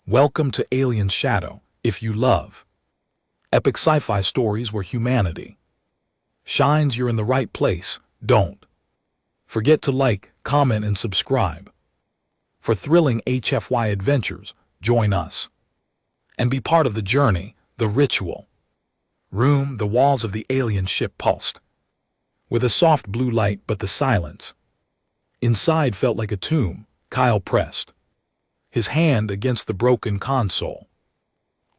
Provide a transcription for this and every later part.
Welcome to Alien Shadow. If you love epic sci-fi stories where humanity shines, you're in the right place. Don't forget to like, comment, and subscribe. For thrilling HFY adventures, join us and be part of the journey. The ritual room, the walls of the alien ship pulsed with a soft blue light, but the silence inside felt like a tomb. Kyle pressed his hand against the broken console,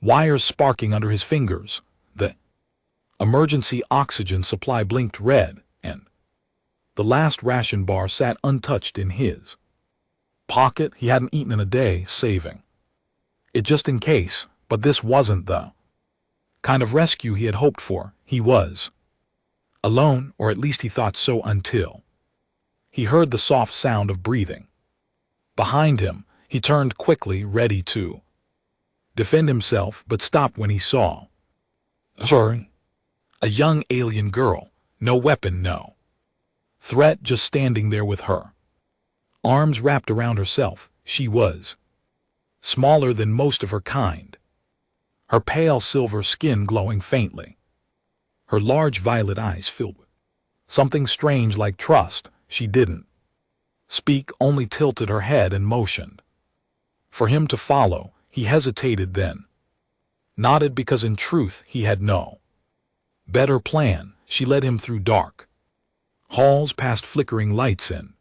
wires sparking under his fingers. The emergency oxygen supply blinked red, and the last ration bar sat untouched in his pocket. He hadn't eaten in a day, saving it just in case, but this wasn't the kind of rescue he had hoped for. He was alone, or at least he thought so, until he heard the soft sound of breathing behind him. He turned quickly, ready to defend himself, but stopped when he saw her, a young alien girl. No weapon, no threat, just standing there with her arms wrapped around herself. She was smaller than most of her kind, her pale silver skin glowing faintly, her large violet eyes filled with something strange like trust. She didn't speak, only tilted her head and motioned for him to follow. He hesitated, then nodded, because in truth he had no better plan. She led him through dark halls, past flickering lights and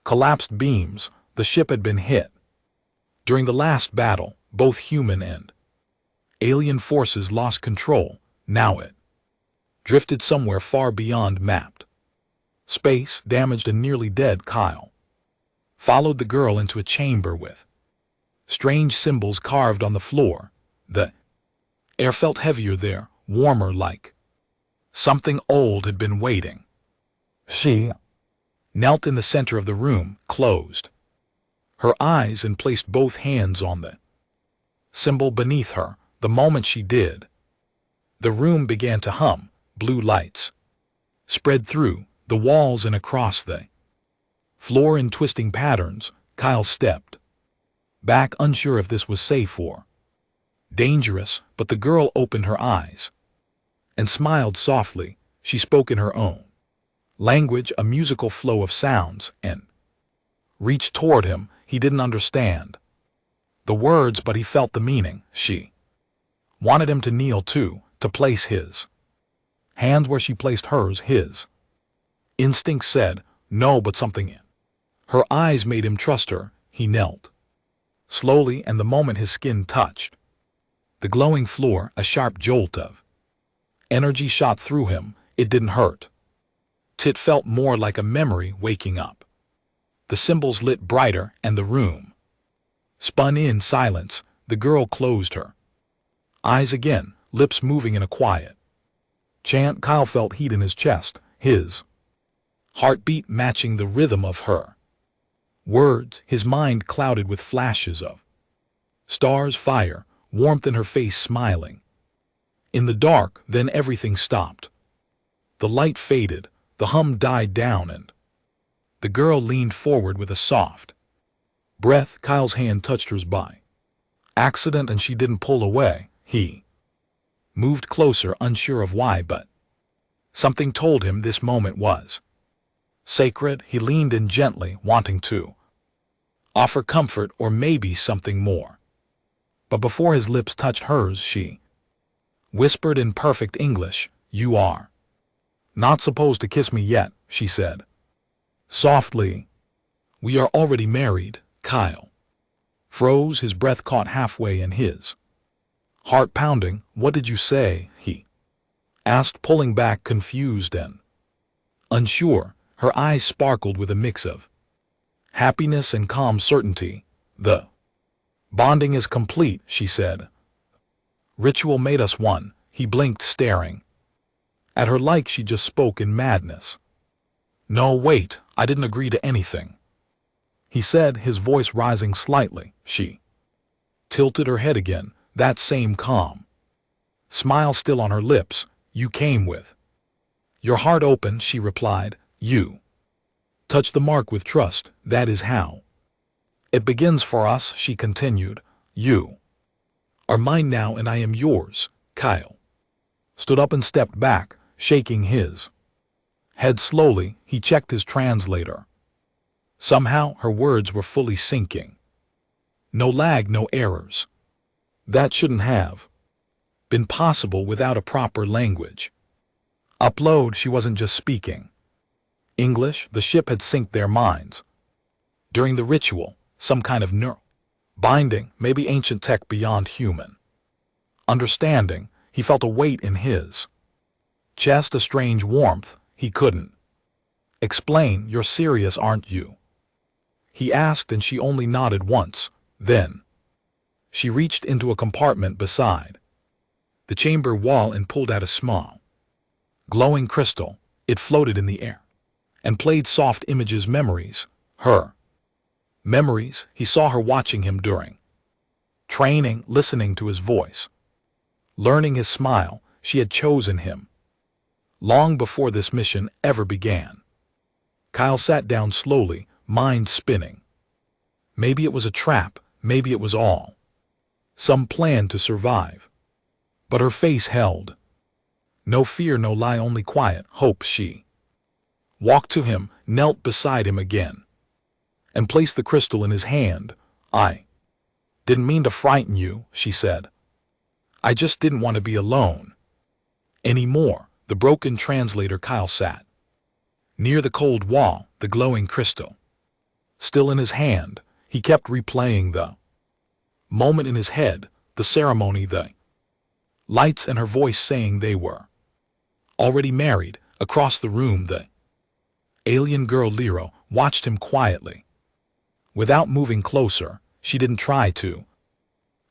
collapsed beams. The ship had been hit during the last battle. Both human and alien forces lost control. Now it drifted somewhere far beyond mapped space, damaged and nearly dead. Kyle followed the girl into a chamber with strange symbols carved on the floor. The air felt heavier there, warmer, like something old had been waiting. She knelt in the center of the room, closed her eyes, and placed both hands on the symbol beneath her. The moment she did, the room began to hum. Blue lights spread through the walls and across the floor in twisting patterns. Kyle stepped back, unsure if this was safe or dangerous, but the girl opened her eyes and smiled softly. She spoke in her own language, a musical flow of sounds, and reached toward him. He didn't understand the words, but he felt the meaning. She wanted him to kneel, to place his hands where she placed hers. His instinct said no, but something in her eyes made him trust her. He knelt slowly, and the moment his skin touched the glowing floor, a sharp jolt of energy shot through him. It didn't hurt. It felt more like a memory waking up. The symbols lit brighter, and the room spun in silence. The girl closed her eyes again, lips moving in a quiet chant. Kyle felt heat in his chest, his heartbeat matching the rhythm of her words. His mind clouded with flashes of stars, fire, warmth in her face, smiling in the dark. Then everything stopped. The light faded, the hum died down, and the girl leaned forward with a soft breath. Kyle's hand touched hers by accident, and she didn't pull away. He moved closer, unsure of why, but something told him this moment was sacred. He leaned in gently, wanting to offer comfort or maybe something more. But before his lips touched hers, she whispered in perfect English, "You are not supposed to kiss me yet," she said softly. "We are already married." Kyle froze, his breath caught halfway in his heart pounding. "What did you say?" he asked, pulling back, confused and unsure. Her eyes sparkled with a mix of happiness and calm certainty. "The bonding is complete," she said. "Ritual made us one." He blinked, staring at her like she just spoke in madness. "No, wait, I didn't agree to anything," he said, his voice rising slightly. She tilted her head again, that same calm smile still on her lips. "You came with your heart open," she replied. "You touch the mark with trust. That is how it begins for us," she continued. You are mine now and I am yours. Kyle stood up and stepped back, shaking his head slowly. He checked his translator. Somehow her words were fully sinking. No lag, no errors. That shouldn't have been possible without a proper language upload. She wasn't just speaking English, the ship had synced their minds. During the ritual, some kind of neural binding, maybe ancient tech beyond human understanding. He felt a weight in his chest, a strange warmth. He couldn't explain. You're serious, aren't you? He asked, and she only nodded once. Then she reached into a compartment beside the chamber wall and pulled out a small, glowing crystal. It floated in the air and played soft images, memories. Her memories. He saw her watching him during training, listening to his voice, learning his smile. She had chosen him long before this mission ever began. Kyle sat down slowly, mind spinning. Maybe it was a trap, maybe it was all some plan to survive. But her face held no fear, no lie, only quiet hope. She walked to him, knelt beside him again, and placed the crystal in his hand. I didn't mean to frighten you, she said. I just didn't want to be alone anymore. The broken translator. Kyle sat near the cold wall, the glowing crystal still in his hand. He kept replaying the moment in his head, the ceremony, the lights, and her voice saying they were already married. Across the room, the alien girl Lyra watched him quietly. Without moving closer, she didn't try to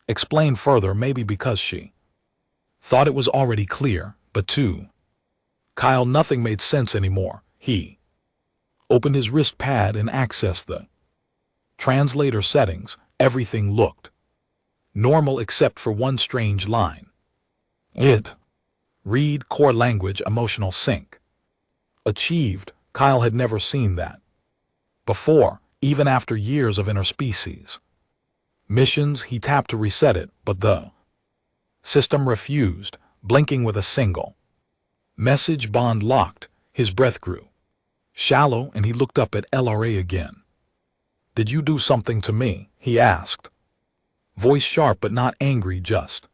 explain further, maybe because she thought it was already clear, but to Kyle nothing made sense anymore. He opened his wrist pad and accessed the translator settings. Everything looked normal except for one strange line. It read core language, emotional sync achieved. Kyle had never seen that before, even after years of interspecies missions. He tapped to reset it, but the system refused, blinking with a single message: bond locked. His breath grew shallow and he looked up at LRA again. Did you do something to me? He asked, voice sharp but not angry, just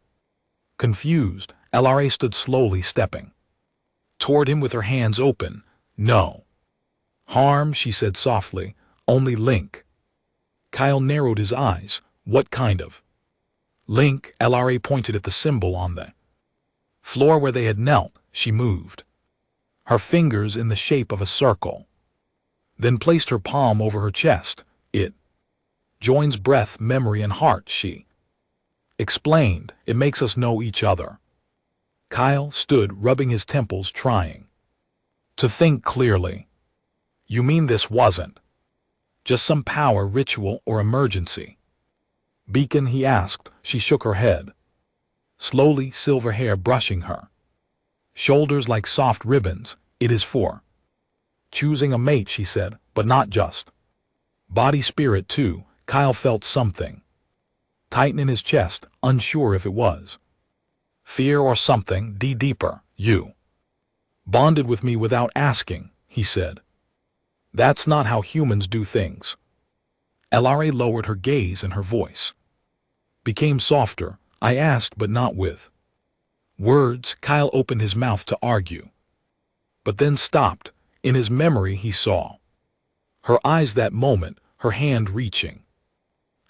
confused. LRA stood slowly, stepping toward him with her hands open. No harm, she said softly, only link. Kyle narrowed his eyes. What kind of link? LRA pointed at the symbol on the floor where they had knelt. She moved her fingers in the shape of a circle, then placed her palm over her chest. It joins breath, memory, and heart, she explained. It makes us know each other. Kyle stood, rubbing his temples, trying to think clearly. You mean this wasn't just some power ritual or emergency beacon? He asked. She shook her head slowly, silver hair brushing her shoulders like soft ribbons. It is for choosing a mate, she said, but not just body, spirit too. Kyle felt something tighten in his chest, unsure if it was fear or something deeper. You bonded with me without asking, he said. That's not how humans do things. LRA lowered her gaze and her voice became softer. I asked, but not with words. Kyle opened his mouth to argue, but then stopped. In his memory he saw her eyes that moment, her hand reaching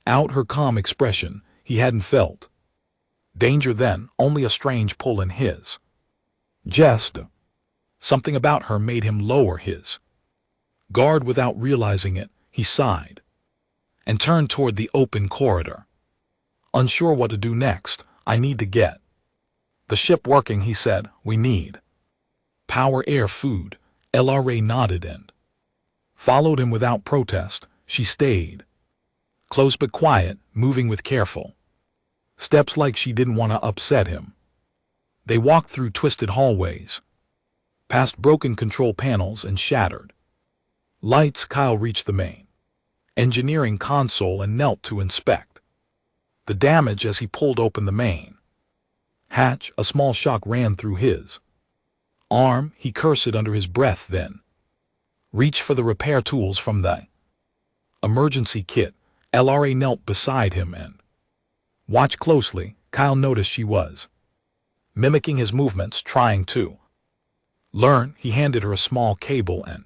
out, her calm expression. He hadn't felt danger then, only a strange pull in his chest. Something about her made him lower his guard without realizing it. He sighed and turned toward the open corridor, unsure what to do next. I need to get the ship working, he said. We need power, air, food. LRA nodded and followed him without protest. She stayed close but quiet, moving with careful steps like she didn't want to upset him. They walked through twisted hallways, past broken control panels and shattered lights. Kyle reached the main engineering console and knelt to inspect the damage as he pulled open the main hatch. A small shock ran through his arm. He cursed it under his breath, then reached for the repair tools from the emergency kit. LRA knelt beside him and watched closely. Kyle noticed she was mimicking his movements, trying to learn. He handed her a small cable and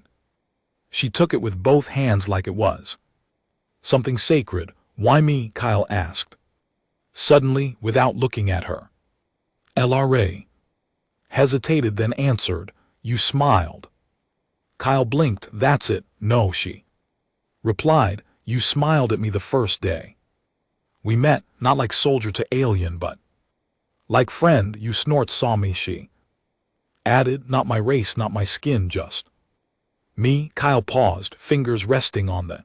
she took it with both hands like it was something sacred. Why me? Kyle asked suddenly, without looking at her. LRA hesitated, then answered, "You smiled." Kyle blinked. "That's it." "No," she replied. "You smiled at me the first day we met, not like soldier to alien, but like friend." "You snort saw me," she added. "Not my race, not my skin, just me." Kyle paused, fingers resting on the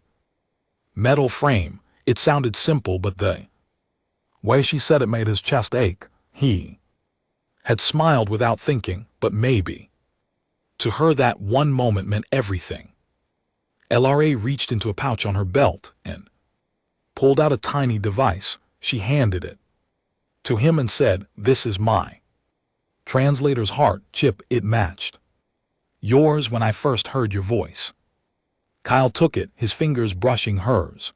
metal frame. It sounded simple, but the way she said it made his chest ache. He had smiled without thinking, but maybe to her that one moment meant everything. LRA reached into a pouch on her belt and pulled out a tiny device. She handed it to him and said, "This is my translator's heart chip. It matched yours when I first heard your voice." Kyle took it, his fingers brushing hers.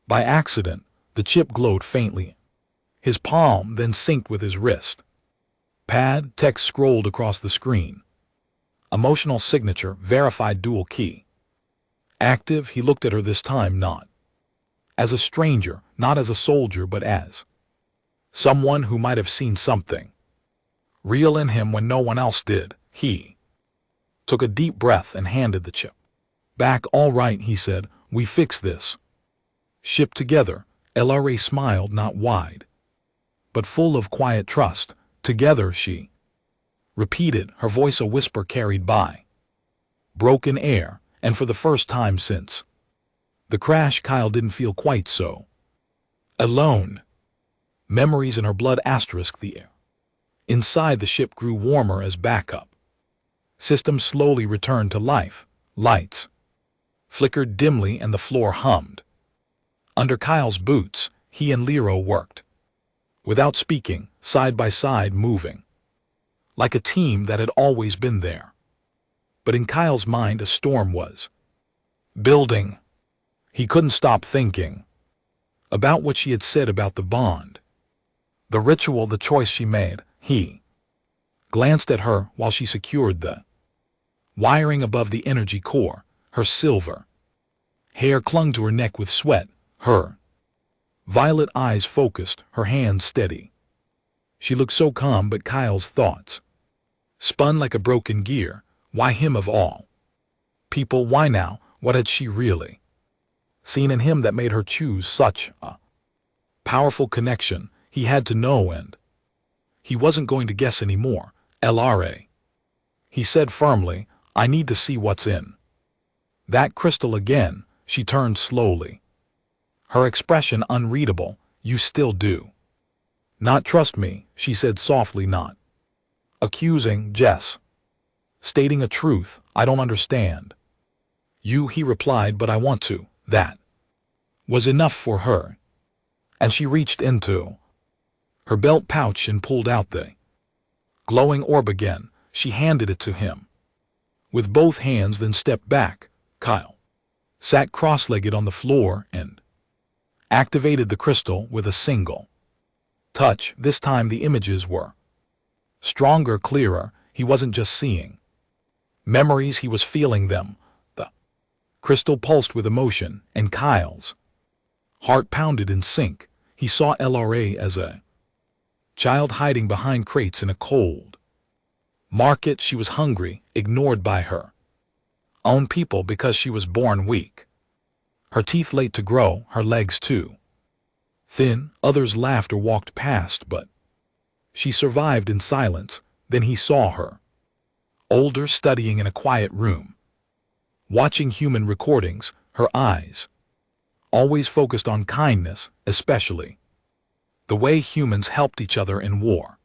By accident, the chip glowed faintly. His palm then synced with his wrist pad. Text scrolled across the screen. Emotional signature, verified, dual key active. He looked at her this time not as a stranger, not as a soldier, but as someone who might have seen something real in him when no one else did. He took a deep breath and handed the chip back. "All right," he said, "we fix this ship together." LRA smiled, not wide, but full of quiet trust. "Together," she repeated, her voice a whisper carried by broken air, and for the first time since the crash, Kyle didn't feel quite so alone. Memories in her blood. The air inside the ship grew warmer as backup systems slowly returned to life. Lights flickered dimly and the floor hummed. Under Kyle's boots, he and Lero worked without speaking, side by side, moving like a team that had always been there. But in Kyle's mind, a storm was building. He couldn't stop thinking about what she had said about the bond, the ritual, the choice she made. He glanced at her while she secured the wiring above the energy core. Her silver hair clung to her neck with sweat, her violet eyes focused, her hands steady. She looked so calm, but Kyle's thoughts spun like a broken gear. Why him of all people? Why now? What had she really seen in him that made her choose such a powerful connection? He had to know, and he wasn't going to guess anymore. "LRA," he said firmly, "I need to see what's in that crystal again." She turned slowly, her expression unreadable. "You still do not trust me," she said softly, not accusing, just stating a truth. "I don't understand you," he replied, "but I want to." That was enough for her, and she reached into her belt pouch and pulled out the glowing orb again. She handed it to him with both hands, then stepped back. Kyle sat cross-legged on the floor and activated the crystal with a single touch. This time the images were stronger, clearer. He wasn't just seeing memories, he was feeling them. The crystal pulsed with emotion, and Kyle's heart pounded in sync. He saw LRA as a child hiding behind crates in a cold market. She was hungry, ignored by her own people because she was born weak, her teeth late to grow, her legs too thin. Others laughed or walked past, but she survived in silence. Then he saw her, older, studying in a quiet room, watching human recordings, her eyes always focused on kindness, especially the way humans helped each other in war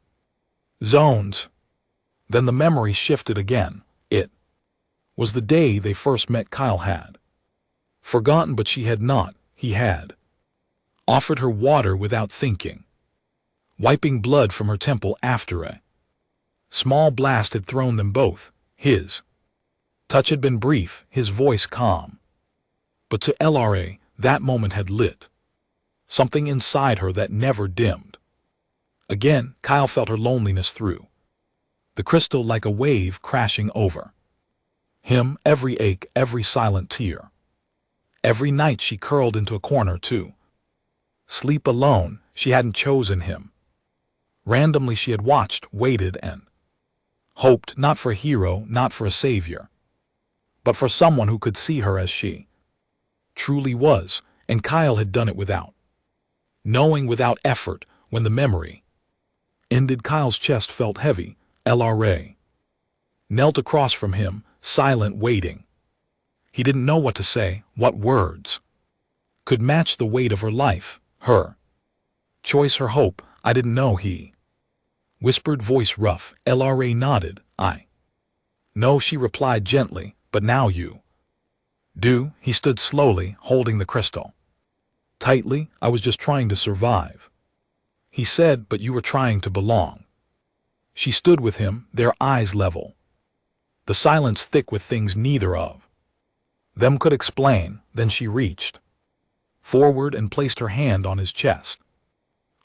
zones. Then the memory shifted again. It was the day they first met. Kyle had forgotten, but she had not. He had offered her water without thinking, wiping blood from her temple after a small blast had thrown them both. His touch had been brief, his voice calm. But to LRA, that moment had lit something inside her that never dimmed. Again, Kyle felt her loneliness through the crystal like a wave crashing over him, every ache, every silent tear. Every night she curled into a corner to sleep alone. She hadn't chosen him. Randomly she had watched, waited, and hoped, not for a hero, not for a savior, but for someone who could see her as she truly was, and Kyle had done it without knowing, without effort. When the memory ended, Kyle's chest felt heavy. LRA knelt across from him, silent, waiting. He didn't know what to say, what words could match the weight of her life, her choice, her hope. I didn't know, he whispered, voice rough. LRA nodded. I know, she replied gently, but now you do. He stood slowly, holding the crystal tightly. I was just trying to survive, he said, but you were trying to belong. She stood with him, their eyes level, the silence thick with things neither of them could explain. Then she reached forward and placed her hand on his chest,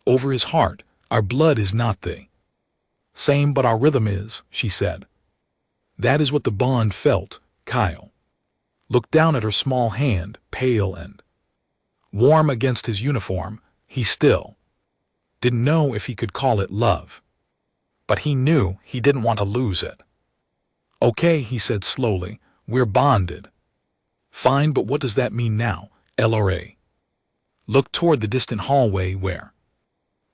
over his heart. Our blood is not the same, but our rhythm is, she said. That is what the bond felt. Kyle looked down at her small hand, pale and warm against his uniform. He still didn't know if he could call it love, but he knew he didn't want to lose it. Okay, he said slowly, we're bonded. Fine, but what does that mean now? LRA looked toward the distant hallway where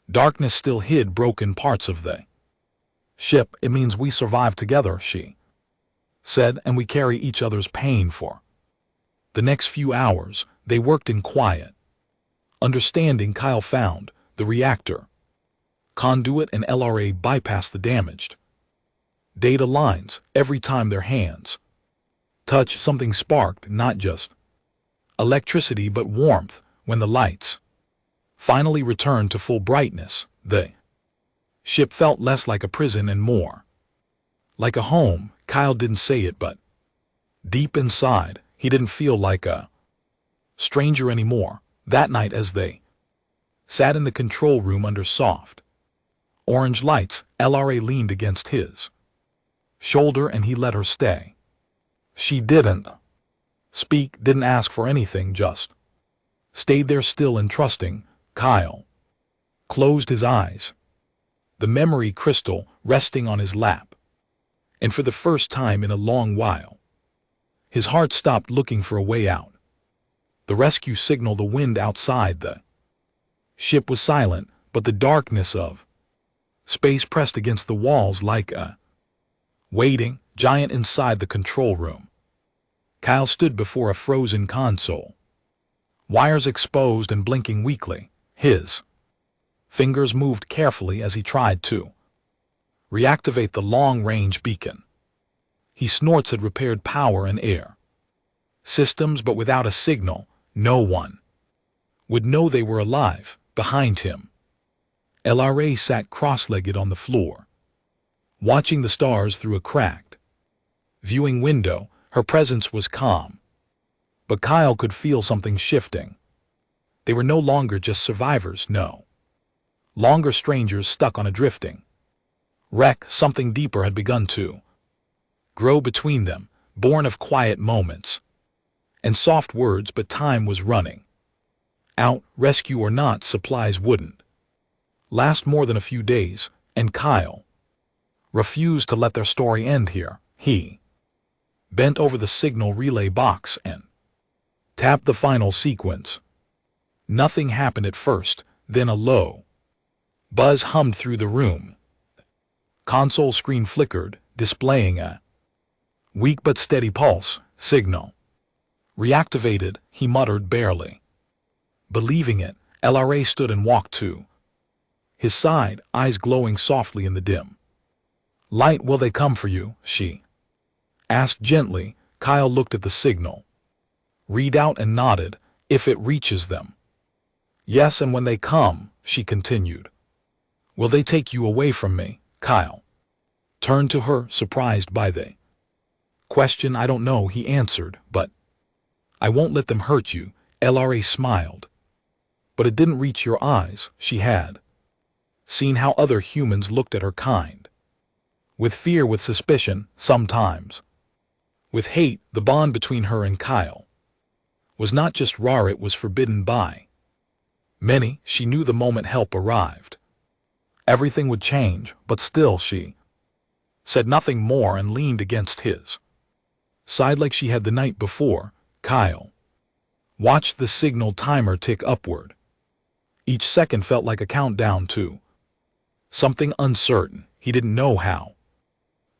darkness still hid broken parts of the ship. It means we survive together, she said, and we carry each other's pain for the next few hours. They worked in quiet understanding. Kyle found the reactor conduit, and LRA bypassed the damaged data lines. Every time their hands touched, something sparked, not just electricity but warmth. When the lights finally returned to full brightness, the ship felt less like a prison and more like a home. Kyle didn't say it, but deep inside, he didn't feel like a stranger anymore. That night, as they sat in the control room under soft orange lights, LRA leaned against his shoulder and he let her stay. She didn't speak, didn't ask for anything, just stayed there still and trusting. Kyle closed his eyes, the memory crystal resting on his lap, and for the first time in a long while, his heart stopped looking for a way out. The rescue signal, the wind outside the ship was silent, but the darkness of space pressed against the walls like a waiting giant inside the control room. Kyle stood before a frozen console, wires exposed and blinking weakly. His fingers moved carefully as he tried to reactivate the long-range beacon. His snorts had repaired power and air systems, but without a signal, no one would know they were alive. Behind him, LRA sat cross-legged on the floor, watching the stars through a cracked viewing window. Her presence was calm, but Kyle could feel something shifting. They were no longer just survivors, no longer strangers stuck on a drifting wreck. Something deeper had begun to grow between them, born of quiet moments and soft words. But time was running out. Rescue or not, supplies wouldn't last more than a few days, and Kyle refused to let their story end here. He bent over the signal relay box and tapped the final sequence. Nothing happened at first, then a low buzz hummed through the room. Console screen flickered, displaying a weak but steady pulse. Signal reactivated, he muttered, barely believing it. LRA stood and walked to his side, eyes glowing softly in the dim light. Will they come for you? She asked gently. Kyle looked at the signal readout and nodded. If it reaches them, Yes, and when they come, she continued, will they take you away from me? Kyle turned to her, surprised by the question. I don't know, he answered, but I won't let them hurt you. LRA smiled. But it didn't reach your eyes. She had seen how other humans looked at her kind. With fear, with suspicion, sometimes with hate. The bond between her and Kyle was not just raw, it was forbidden by many. She knew the moment help arrived, everything would change, but still she said nothing more and leaned against his side like she had the night before. Kyle watched the signal timer tick upward. Each second felt like a countdown to something uncertain. He didn't know how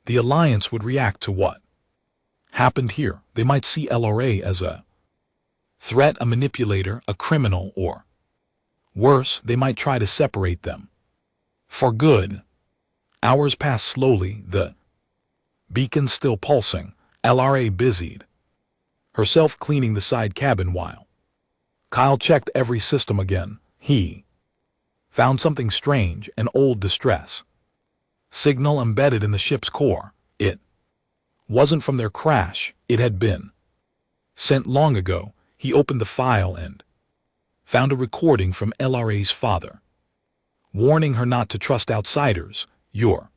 the Alliance would react to what happened here. They might see LRA as a threat, a manipulator, a criminal, or worse, they might try to separate them for good. Hours passed slowly, the beacon still pulsing. LRA busied herself cleaning the side cabin while Kyle checked every system again. He found something strange, an old distress signal embedded in the ship's core. It wasn't from their crash, it had been sent long ago. He opened the file and found a recording from LRA's father, warning her not to trust outsiders. Your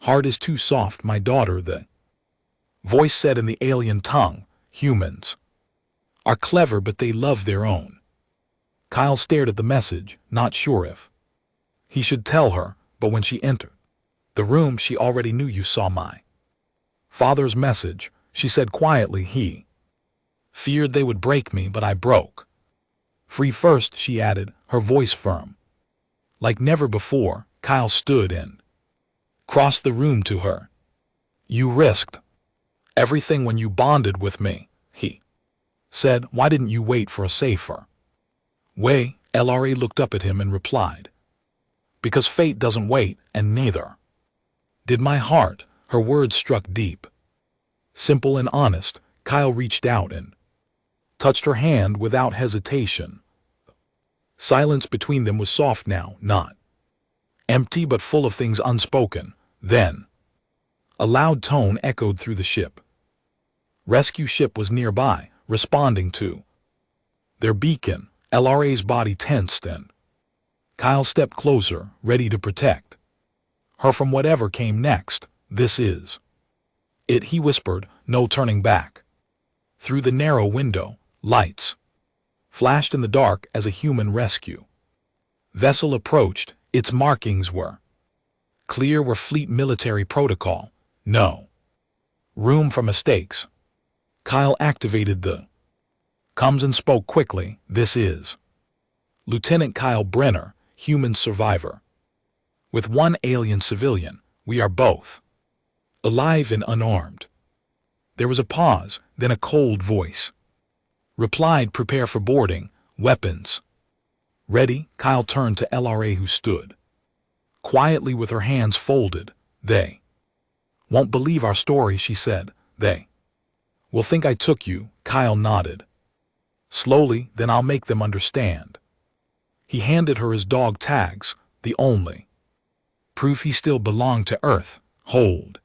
heart is too soft, my daughter, the voice said in the alien tongue. Humans are clever, but they love their own. Kyle stared at the message, not sure if he should tell her, but when she entered the room, she already knew. You saw my father's message, she said quietly. He feared they would break me, but I broke free first, she added, her voice firm like never before. Kyle stood and crossed the room to her. You risked everything when you bonded with me, he said. Why didn't you wait for a safer way? LRA looked up at him and replied, because fate doesn't wait, and neither did my heart. Her words struck deep, simple and honest. Kyle reached out and touched her hand without hesitation. Silence between them was soft now, not empty but full of things unspoken. Then a loud tone echoed through the ship. Rescue ship was nearby, responding to their beacon. LRA's body tensed and Kyle stepped closer, ready to protect her from whatever came next. This is it, he whispered, no turning back. Through the narrow window, lights flashed in the dark as a human rescue vessel approached. Its markings were clear, were fleet military protocol. No room for mistakes. Kyle activated the comms and spoke quickly. This is Lieutenant Kyle Brenner, human survivor, with one alien civilian. We are both alive and unarmed. There was a pause, then a cold voice replied, prepare for boarding, weapons ready. Kyle turned to LRA, who stood quietly with her hands folded. They won't believe our story, she said. They will think I took you. Kyle nodded slowly. Then I'll make them understand. He handed her his dog tags, the only proof he still belonged to Earth. Hold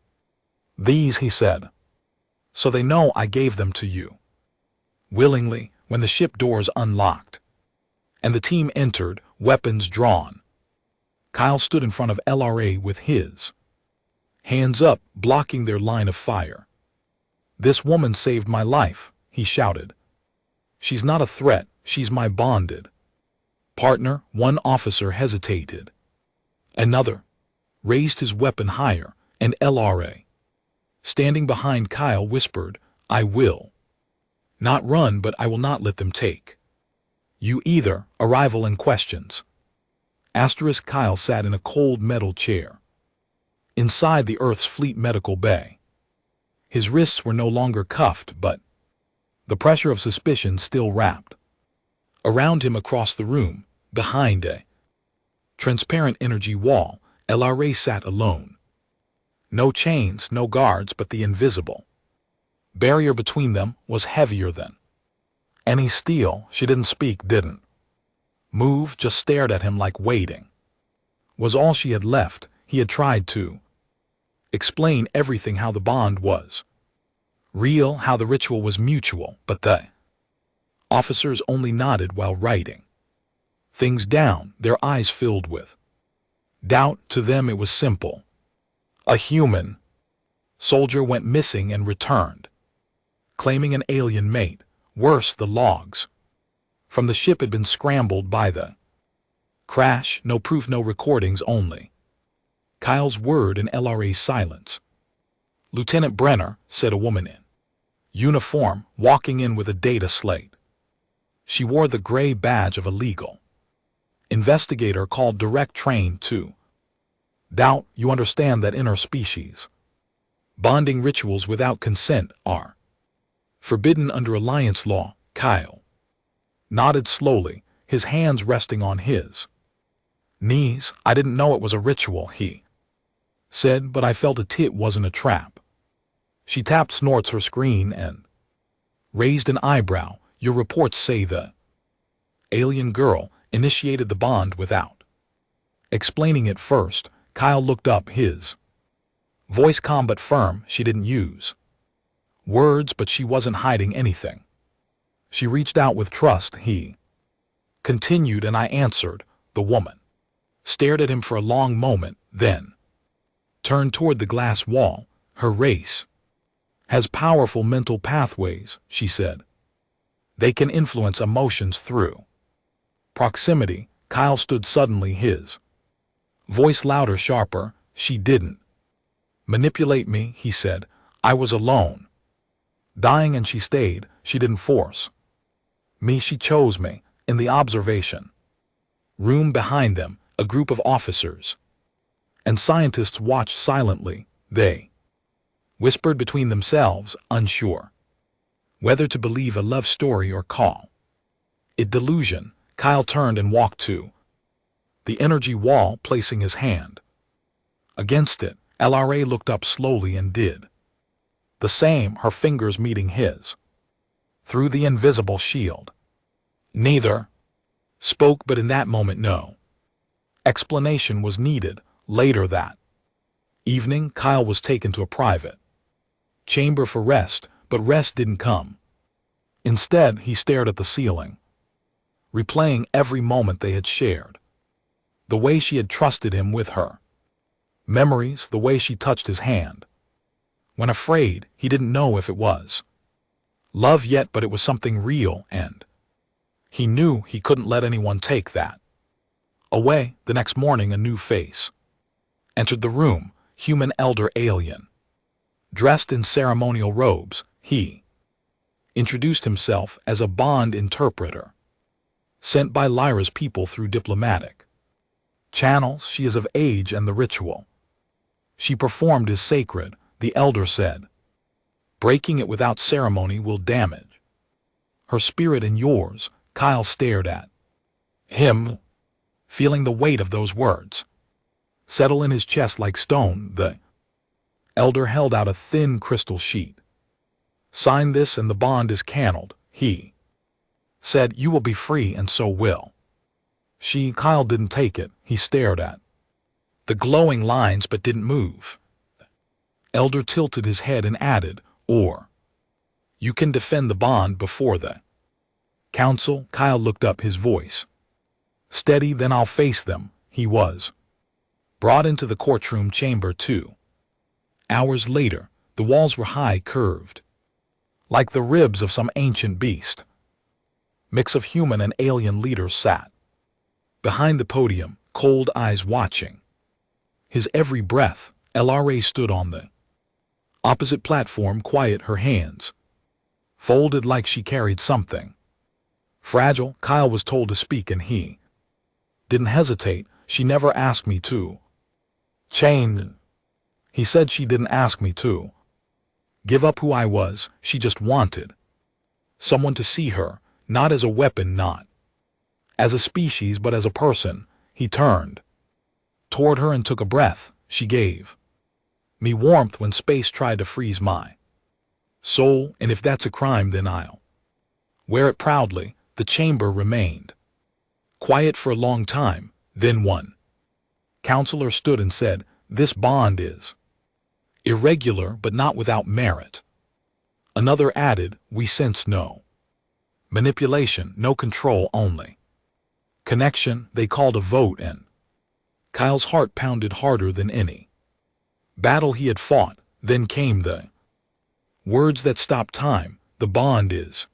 these, he said, so they know I gave them to you willingly. When the ship doors unlocked and the team entered, weapons drawn, Kyle stood in front of LRA with his hands up, blocking their line of fire. This woman saved my life, he shouted. She's not a threat, she's my bonded partner. One officer hesitated. Another raised his weapon higher, and LRA, standing behind Kyle, whispered, I will not run, but I will not let them take you either. Arrival and questions. Asterisk. Kyle sat in a cold metal chair inside the Earth's fleet medical bay. His wrists were no longer cuffed, but the pressure of suspicion still wrapped around him. Across the room, behind a transparent energy wall, LRA sat alone. No chains, no guards, but the invisible barrier between them was heavier than any steel. She didn't speak, didn't Move just stared at him like waiting. Was all she had left. He had tried to explain everything, how the bond was real, how the ritual was mutual, but the officers only nodded while writing things down, their eyes filled with doubt. To them it was simple. A human soldier went missing and returned, claiming an alien mate. Worse, the logs from the ship had been scrambled by the crash. No proof, no recordings, only Kyle's word and LRA's silence. "Lieutenant Brenner," said a woman in uniform, walking in with a data slate. She wore the gray badge of a legal investigator called direct train to doubt. "You understand that interspecies bonding rituals without consent are forbidden under Alliance law?" Kyle nodded slowly, his hands resting on his knees. "I didn't know it was a ritual," he said, "but I felt it wasn't a trap." She tapped Snorts her screen and raised an eyebrow. "Your reports say the alien girl initiated the bond without explaining it first." Kyle looked up, his voice calm but firm. "She didn't use words, but she wasn't hiding anything. She reached out with trust," he continued, "and I answered." The woman stared at him for a long moment, then turned toward the glass wall. "Her race has powerful mental pathways," she said. "They can influence emotions through proximity." Kyle stood suddenly, his voice louder, sharper. "She didn't manipulate me," he said. "I was alone, dying, and she stayed. She didn't force me. She chose me." In the observation room behind them, a group of officers and scientists watched silently. They whispered between themselves, unsure whether to believe a love story or call it delusion. Kyle turned and walked to the energy wall, placing his hand against it. LRA looked up slowly and did the same, her fingers meeting his through the invisible shield. Neither spoke, but in that moment no explanation was needed. Later that evening, Kyle was taken to a private chamber for rest, but rest didn't come. Instead, he stared at the ceiling, replaying every moment they had shared, the way she had trusted him with her memories, the way she touched his hand when afraid. He didn't know if it was love yet, but it was something real, and he knew he couldn't let anyone take that away. The next morning, a new face entered the room. Human elder alien, dressed in ceremonial robes. He introduced himself as a bond interpreter sent by Lyra's people through diplomatic channels. She is of age, and the ritual she performed is sacred, the elder said. Breaking it without ceremony will damage her spirit and yours. Kyle stared at him, feeling the weight of those words settle in his chest like stone. The elder held out a thin crystal sheet. "Sign this and the bond is canceled," he said. "You will be free, and so will she." Kyle didn't take it. He stared at the glowing lines but didn't move. The elder tilted his head and added, "Or you can defend the bond before the council." Kyle looked up, his voice steady. "Then I'll face them." He was brought into the courtroom chamber 2 hours later. The walls were high, curved like the ribs of some ancient beast. Mix of human and alien leaders sat behind the podium, cold eyes watching his every breath. LRA stood on the opposite platform, quiet, her hands folded like she carried something fragile. Kyle was told to speak, and he didn't hesitate. "She never asked me to change," he said. "She didn't ask me to give up who I was. She just wanted someone to see her, not as a weapon, not as a species, but as a person." He turned toward her and took a breath. "She gave me warmth when space tried to freeze my soul, and if that's a crime, then I'll wear it proudly." The chamber remained Quiet for a long time, then one counselor stood and said, "This bond is irregular but not without merit." Another added, "We sense no manipulation, no control, only connection." They called a vote, and Kyle's heart pounded harder than any battle he had fought. Then came the words that stopped time. "The bond is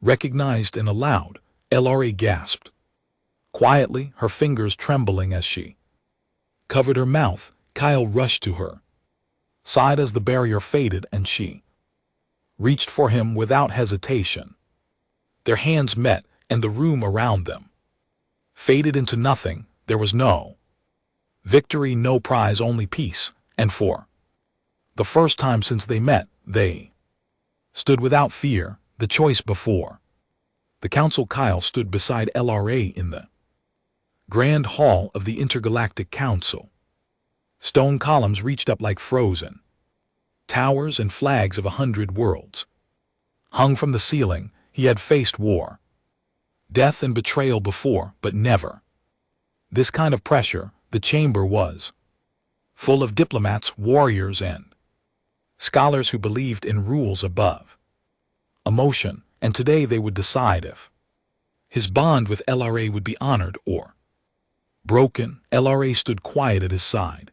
recognized and allowed." LRA gasped quietly, her fingers trembling as she covered her mouth. Kyle rushed to her side as the barrier faded, and she reached for him without hesitation. Their hands met, and the room around them faded into nothing. There was no victory, no prize, only peace. And for the first time since they met, they stood without fear. The choice before the council. Kyle stood beside LRA in the grand hall of the Intergalactic Council. Stone columns reached up like frozen towers, and flags of 100 worlds hung from the ceiling. He had faced war, death, and betrayal before, but never this kind of pressure. The chamber was full of diplomats, warriors, and scholars who believed in rules above emotion, and today they would decide if his bond with LRA would be honored or broken. LRA stood quiet at his side,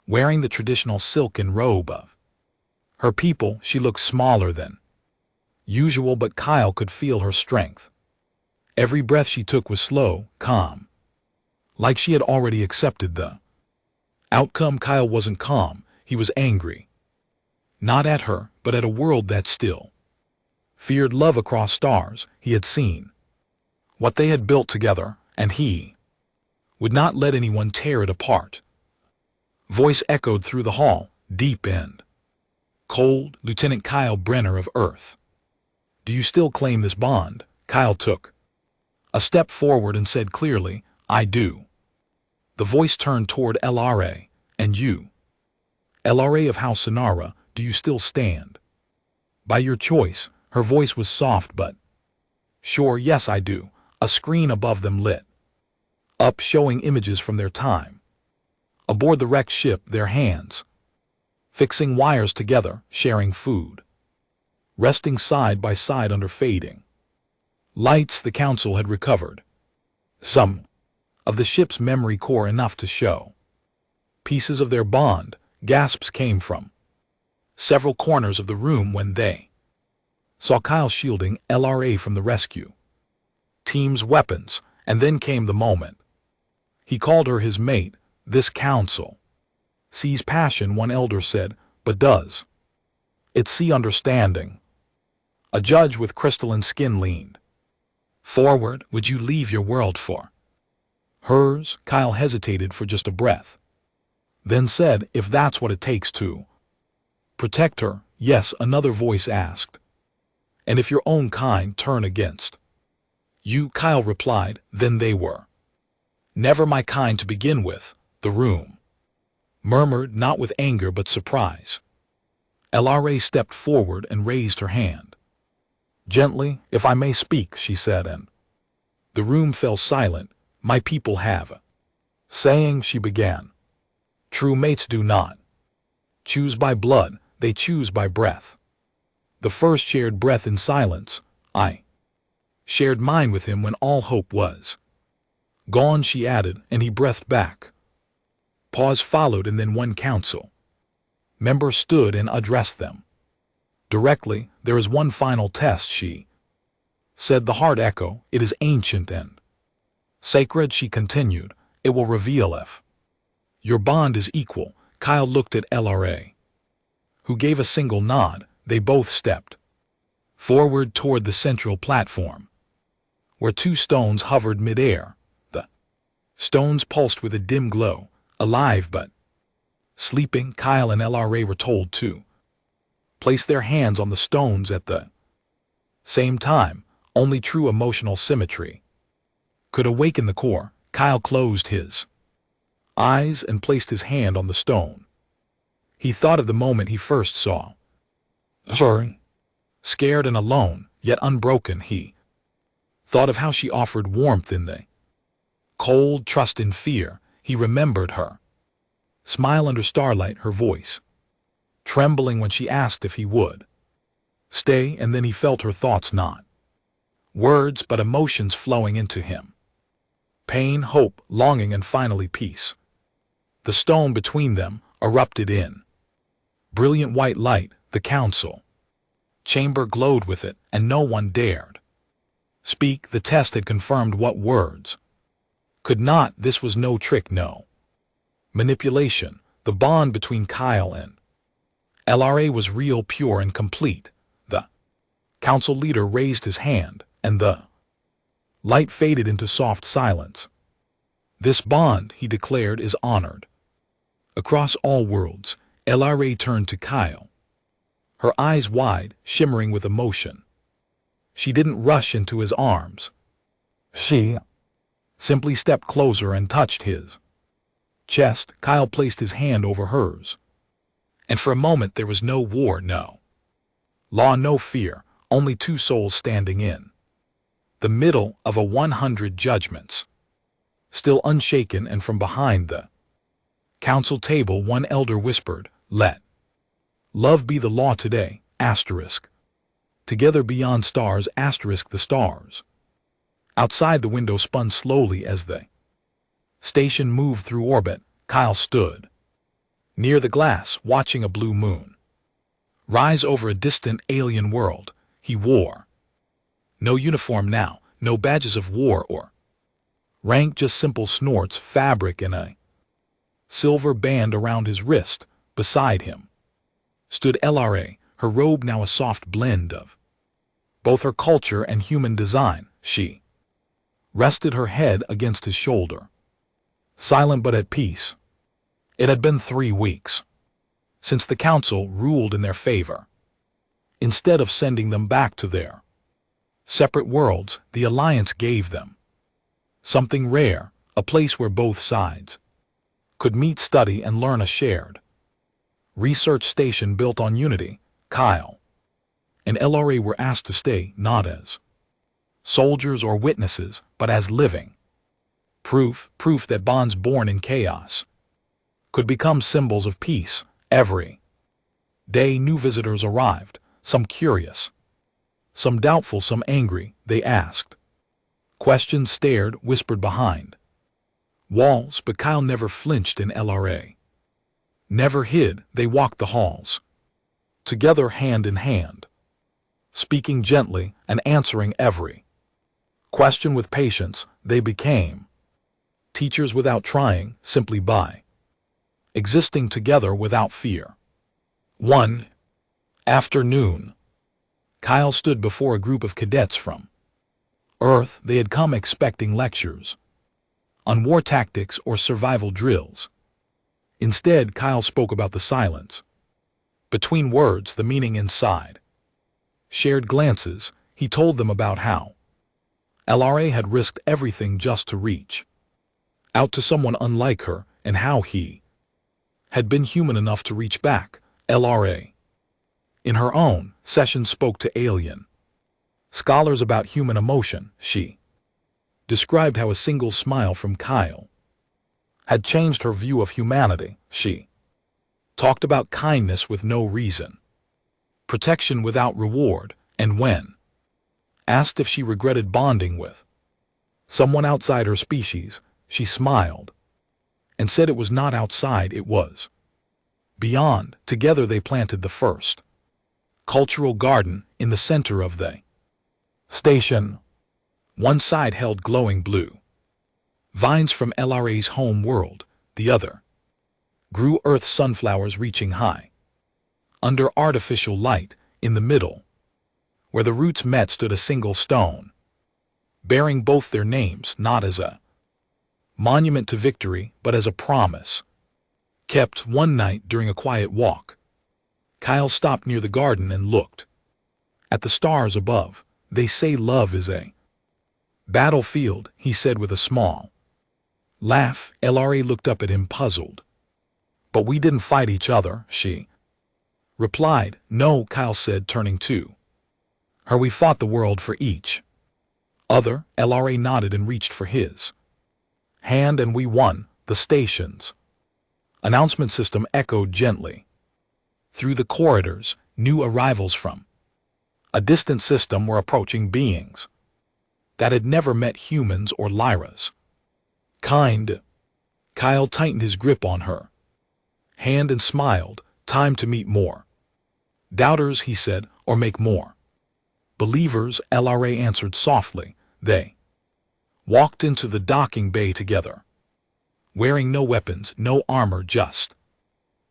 wearing the traditional silken robe of her people. She looked smaller than usual, but Kyle could feel her strength. Every breath she took was slow, calm, like she had already accepted the outcome. Kyle wasn't calm, he was angry. Not at her, but at a world that still feared love across stars. He had seen what they had built together, and he would not let anyone tear it apart. Voice echoed through the hall, deep and cold. "Lieutenant Kyle Brenner of Earth, do you still claim this bond?" Kyle took a step forward and said clearly, "I do." The voice turned toward LRA. "And you, LRA of House Sonara, do you still stand by your choice?" Her voice was soft but sure. "Yes, I do." A screen above them lit up, showing images from their time aboard the wrecked ship, their hands fixing wires together, sharing food, resting side by side under fading lights. The council had recovered some of the ship's memory core, enough to show pieces of their bond. Gasps came from several corners of the room when they saw Kyle shielding LRA from the rescue team's weapons. And then came the moment he called her his mate. "This council sees passion," one elder said, "but does it see understanding?" A judge with crystalline skin leaned forward. "Would you leave your world for hers?" Kyle hesitated for just a breath, then said, "If that's what it takes to protect her, yes." Another voice asked, "And if your own kind turn against you?" Kyle replied, "Then they were never my kind to begin with." The room murmured, not with anger but surprise. LRA stepped forward and raised her hand gently. "If I may speak," she said, and the room fell silent. "My people have saying," she began. "True mates do not choose by blood, they choose by breath." The first shared breath in silence. "I shared mine with him when all hope was gone," she added, and he breathed back. Pause followed, and then one council member stood and addressed them directly. "There is one final test," she said. The hard echo, "It is ancient and sacred," she continued. "It will reveal if your bond is equal." Kyle looked at LRA, who gave a single nod. They both stepped forward toward the central platform, where two stones hovered midair. The stones pulsed with a dim glow, alive but sleeping. Kyle and LRA were told to place their hands on the stones at the same time. Only true emotional symmetry could awaken the core. Kyle closed his eyes and placed his hand on the stone. He thought of the moment he first saw her. Scared and alone, yet unbroken, he Thought of how she offered warmth in the cold, trust in fear. He remembered her smile under starlight, her voice trembling when she asked if he would stay, and then he felt her thoughts, not words but emotions flowing into him. Pain, hope, longing, and finally peace. The stone between them erupted in brilliant white light. The council chamber glowed with it, and no one dared speak. The test had confirmed what words could not. This was no trick, no manipulation. The bond between Kyle and LRA was real, pure, and complete. The council leader raised his hand, and the light faded into soft silence. This bond, he declared, is honored across all worlds. LRA turned to Kyle, her eyes wide, shimmering with emotion. She didn't rush into his arms. She simply stepped closer and touched his chest. Kyle placed his hand over hers. And for a moment there was no war, no law, no fear, only two souls standing in the middle of a 100 judgments. Still unshaken, and from behind the council table one elder whispered, "Let love be the law today, asterisk. Together beyond stars, asterisk." The stars outside the window spun slowly as the station moved through orbit. Kyle stood near the glass, watching a blue moon rise over a distant alien world. He wore no uniform now, no badges of war or rank, just simple snorts, fabric, and a silver band around his wrist. Beside him stood LRA, her robe now a soft blend of both her culture and human design. She rested her head against his shoulder, silent but at peace. It had been 3 weeks since the council ruled in their favor. Instead of sending them back to their separate worlds, the Alliance gave them something rare, a place where both sides could meet, study, and learn. A shared research station built on unity. Kyle and LRA were asked to stay, not as soldiers or witnesses, but as living proof that bonds born in chaos could become symbols of peace. Every day new visitors arrived, some curious, some doubtful, some angry. They asked questions, stared, whispered behind walls, but Kyle never flinched, and LRA never hid. They walked the halls together, hand in hand, speaking gently and answering every question with patience. They became teachers without trying, simply by existing together without fear. One afternoon, Kyle stood before a group of cadets from Earth. They had come expecting lectures on war tactics or survival drills. Instead, Kyle spoke about the silence between words, the meaning inside shared glances. He told them about how LRA had risked everything just to reach out to someone unlike her, and how he had been human enough to reach back. LRA, in her own session, spoke to alien scholars about human emotion. She described how a single smile from Kyle had changed her view of humanity. She talked about kindness with no reason, protection without reward, and when asked if she regretted bonding with someone outside her species, she smiled and said it was not outside, it was beyond. Together they planted the first cultural garden in the center of the station. One side held glowing blue vines from LRA's home world, the other grew earth sunflowers reaching high under artificial light. In the middle, where the roots met, stood a single stone, bearing both their names, not as a monument to victory, but as a promise kept. One night during a quiet walk, Kyle stopped near the garden and looked at the stars above. They say love is a battlefield, he said with a small laugh. LRA looked up at him, puzzled. But we didn't fight each other, she replied. No, Kyle said, turning to her. We fought the world for each Other, LRA nodded and reached for his hand, and we won. The station's announcement system echoed gently. Through the corridors, new arrivals from a distant system were approaching beings that had never met humans or Lyra's kind. Kyle tightened his grip on her hand and smiled. Time to meet more doubters, he said, or make more believers, LRA answered softly. They walked into the docking bay together, wearing no weapons, no armor, just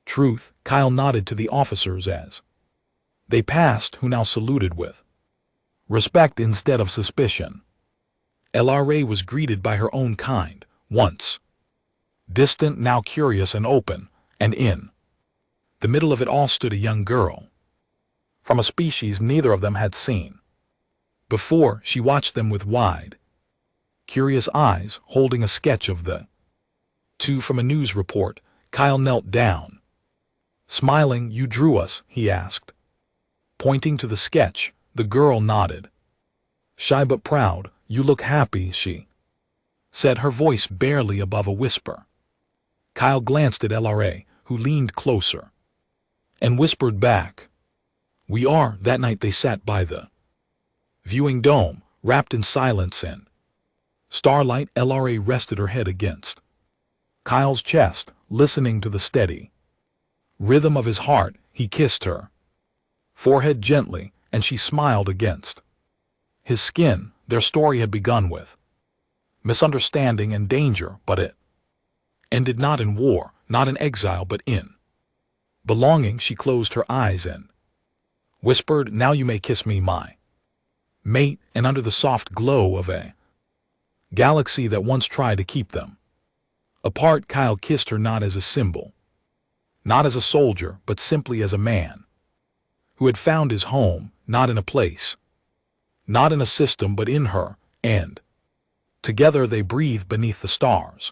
truth. Kyle nodded to the officers as they passed, who now saluted with respect instead of suspicion. LRA was greeted by her own kind, once distant, now curious and open, and in the middle of it all stood a young girl from a species neither of them had seen before. She watched them with wide, curious eyes, holding a sketch of the two from a news report. Kyle knelt down, smiling. You drew us? He asked, pointing to the sketch. The girl nodded, shy but proud. You look happy, she said, her voice barely above a whisper. Kyle glanced at LRA, who leaned closer and whispered back, we are. That night they sat by the viewing dome, wrapped in silence and starlight. LRA rested her head against Kyle's chest, listening to the steady rhythm of his heart. He kissed her forehead gently, and she smiled against his skin. Their story had begun with misunderstanding and danger, but it ended not in war, not in exile, but in belonging. She closed her eyes and whispered, now you may kiss me, my mate. And under the soft glow of a galaxy that once tried to keep them apart, Kyle kissed her, not as a symbol, not as a soldier, but simply as a man who had found his home, not in a place, not in a system, but in her, and together they breathed beneath the stars.